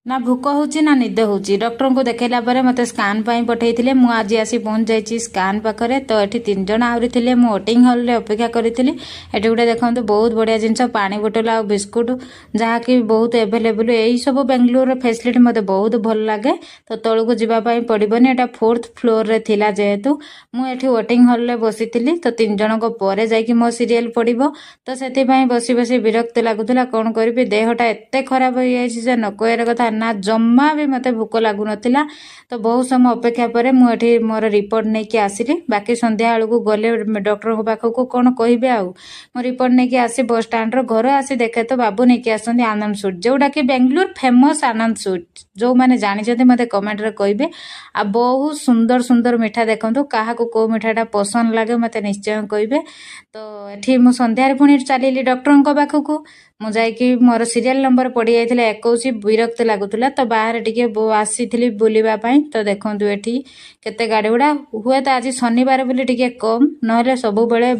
ना भूक होची ना निद होची। डॉक्टर को देखैला परे मते स्कान पाई पठेइथिले। मु आज आसी पहुंच जाइछि स्कान पाखरे। तो एठी 3 जण आउरी थिले। मु वेटिंग हॉल रे अपेक्षा करिथिली। एठी गुटे देखंतु बहुत बढ़िया जिंस पानी बोतल आ बिस्कुट जहा कि बहुत अवेलेबल। एई सब बेंगलुरु रे फैसिलिटी मते बहुत भल लागे। तो तळु को जिबा पाई पडिबनी। एटा 4th फ्लोर रे थिला जेहेतु मु एठी वेटिंग हॉल रे बसिथिली। तो 3 जण को परे जाई कि मो सीरियल पडिबो। तो सेति पाई बसी बसी विरक्त लागुतला। कोन करिबे देहटा एत्ते खराब होई जाइछि जे न कोएर कथा ना जम्मा भी मते भूक लागु नथिला। तो बहुत समय अपेक्षा पर मुझे मोर रिपोर्ट नहीं कि आसिली। बाकी संध्या बेलू गले डॉक्टर पाखक कौन कहे आउ मो रिपोर्ट नहीं कि आसी बस स्टाण्ड घर आसी देखे तो बाबू नहीं कि आसती आनंद स्वीट जोटा कि बेंगलुरु फेमस आनंद स्वीट जो मैंने जानी मते कमेंट रे कहे। आ बहुत सुंदर सुंदर मिठा देखो क्या को मिठाटा पसंद लगे मते निश्चय कहे। तो ये मुझे संध्यार पुणी चलिली डॉक्टर पाखक मुझे मोर सीरियल नंबर पड़ जाता 21 विरक्त लगुला। तो बाहर टिके आसी बुलवाई। तो देखो ये केते गाड़ी गुड़ा हुए तो आज शनिवार बोली टिके कम ना सब बेले